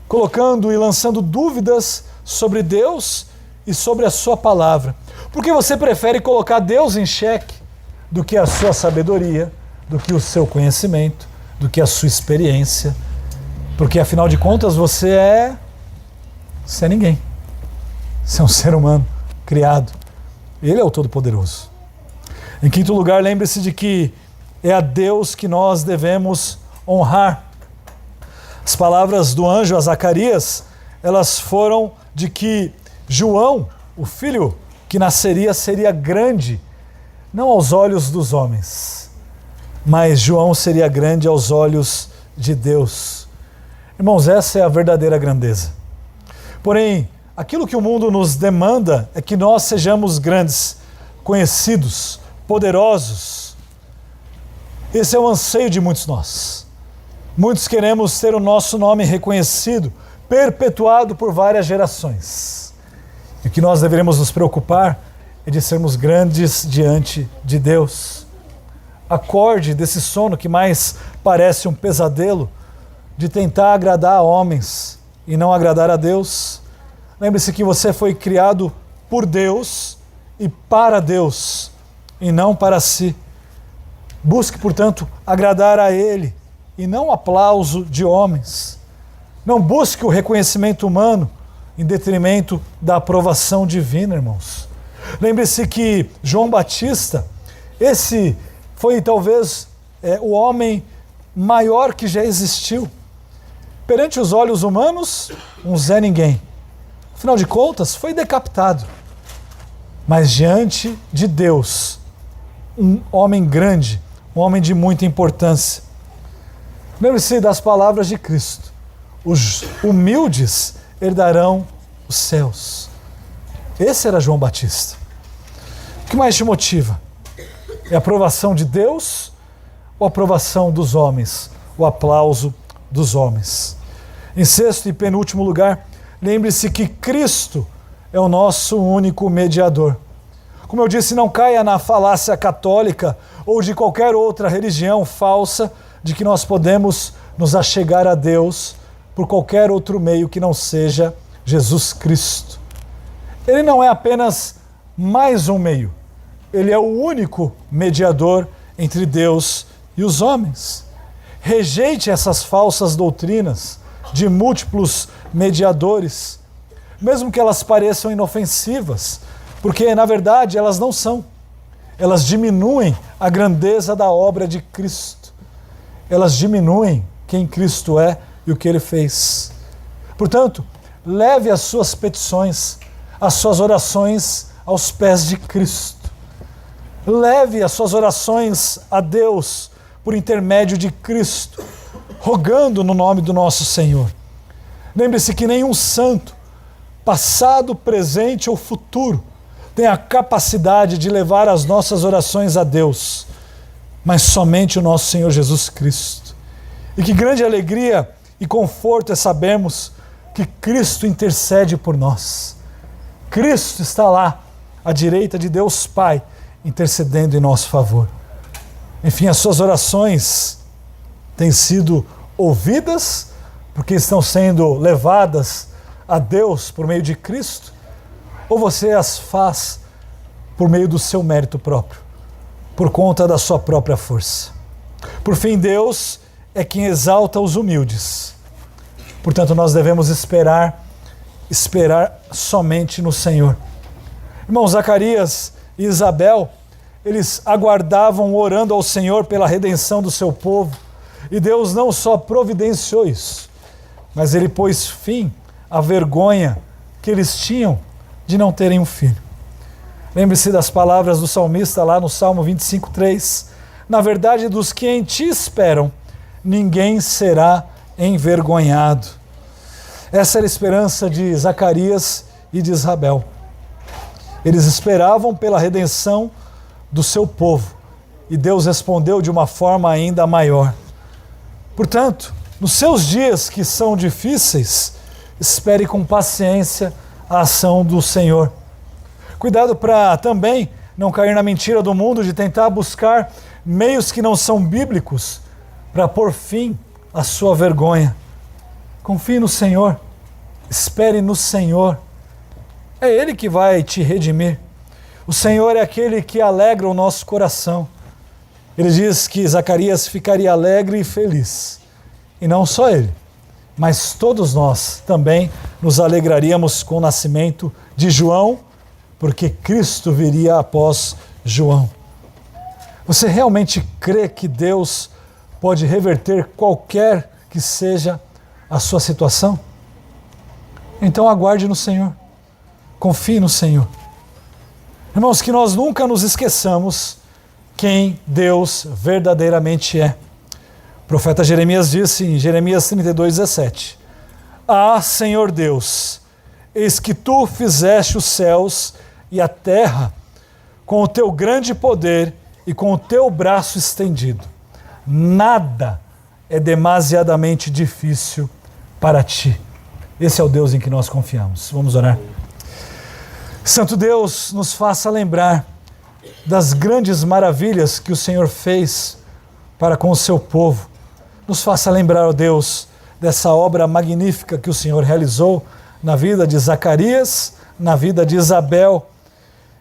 colocando e lançando dúvidas sobre Deus e sobre a sua palavra? Porque você prefere colocar Deus em xeque do que a sua sabedoria, do que o seu conhecimento, do que a sua experiência, porque afinal de contas você é ninguém. Você é um ser humano criado. Ele é o Todo-Poderoso. Em quinto lugar, lembre-se de que é a Deus que nós devemos honrar. As palavras do anjo a Zacarias, elas foram de que João, o filho que nasceria, seria grande, não aos olhos dos homens, mas João seria grande aos olhos de Deus. Irmãos, essa é a verdadeira grandeza. Porém, aquilo que o mundo nos demanda é que nós sejamos grandes, conhecidos, poderosos. Esse é o anseio de muitos nós. Muitos queremos ter o nosso nome reconhecido, perpetuado por várias gerações. E o que nós deveremos nos preocupar é de sermos grandes diante de Deus. Acorde desse sono que mais parece um pesadelo, de tentar agradar a homens e não agradar a Deus. Lembre-se que você foi criado por Deus e para Deus, e não para si. Busque, portanto, agradar a Ele e não o aplauso de homens. Não busque o reconhecimento humano em detrimento da aprovação divina, irmãos. Lembre-se que João Batista, esse foi talvez o homem maior que já existiu. Perante os olhos humanos, um Zé Ninguém. Afinal de contas, foi decapitado. Mas diante de Deus, um homem grande, um homem de muita importância. Lembre-se das palavras de Cristo. Os humildes herdarão os céus. Esse era João Batista. O que mais te motiva? É a aprovação de Deus ou a aprovação dos homens? O aplauso dos homens. Em sexto e penúltimo lugar, lembre-se que Cristo é o nosso único mediador. Como eu disse, não caia na falácia católica ou de qualquer outra religião falsa de que nós podemos nos achegar a Deus por qualquer outro meio que não seja Jesus Cristo. Ele não é apenas mais um meio, ele é o único mediador entre Deus e os homens. Rejeite essas falsas doutrinas de múltiplos mediadores, mesmo que elas pareçam inofensivas, porque na verdade elas não são. Elas diminuem a grandeza da obra de Cristo. Elas diminuem quem Cristo é e o que Ele fez. Portanto, leve as suas petições, as suas orações aos pés de Cristo. Leve as suas orações a Deus por intermédio de Cristo, rogando no nome do nosso Senhor. Lembre-se que nenhum santo, passado, presente ou futuro, tem a capacidade de levar as nossas orações a Deus, mas somente o nosso Senhor Jesus Cristo. E que grande alegria e conforto é sabermos que Cristo intercede por nós. Cristo está lá, à direita de Deus Pai, intercedendo em nosso favor. Enfim, as suas orações têm sido ouvidas porque estão sendo levadas a Deus por meio de Cristo, ou você as faz por meio do seu mérito próprio, por conta da sua própria força? Por fim, Deus é quem exalta os humildes. Portanto, nós devemos esperar somente no Senhor. Irmãos, Zacarias e Isabel, eles aguardavam orando ao Senhor pela redenção do seu povo, e Deus não só providenciou isso, mas Ele pôs fim à vergonha que eles tinham de não terem um filho. Lembre-se das palavras do salmista lá no Salmo 25:3. Na verdade, dos que em ti esperam, ninguém será envergonhado. Essa era a esperança de Zacarias e de Isabel. Eles esperavam pela redenção do seu povo, e Deus respondeu de uma forma ainda maior. Portanto, nos seus dias que são difíceis, espere com paciência a ação do Senhor. Cuidado para também não cair na mentira do mundo de tentar buscar meios que não são bíblicos para pôr fim à sua vergonha. Confie no Senhor, espere no Senhor. É Ele que vai te redimir. O Senhor é aquele que alegra o nosso coração. Ele diz que Zacarias ficaria alegre e feliz. E não só ele, mas todos nós também nos alegraríamos com o nascimento de João, porque Cristo viria após João. Você realmente crê que Deus pode reverter qualquer que seja a sua situação? Então aguarde no Senhor, confie no Senhor. Irmãos, que nós nunca nos esqueçamos quem Deus verdadeiramente é. O profeta Jeremias disse em Jeremias 32:17: Ah, Senhor Deus, eis que tu fizeste os céus e a terra com o teu grande poder e com o teu braço estendido. Nada é demasiadamente difícil para ti. Esse é o Deus em que nós confiamos. Vamos orar. Santo Deus, nos faça lembrar das grandes maravilhas que o Senhor fez para com o seu povo. Nos faça lembrar, ó Deus, dessa obra magnífica que o Senhor realizou na vida de Zacarias, na vida de Isabel,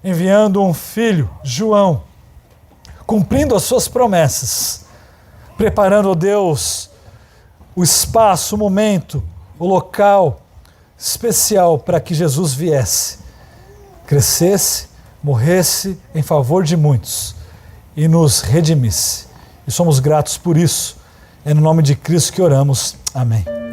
enviando um filho, João, cumprindo as suas promessas, preparando, ó Deus, o espaço, o momento, o local especial para que Jesus viesse, crescesse, morresse em favor de muitos e nos redimisse. E somos gratos por isso. É no nome de Cristo que oramos. Amém.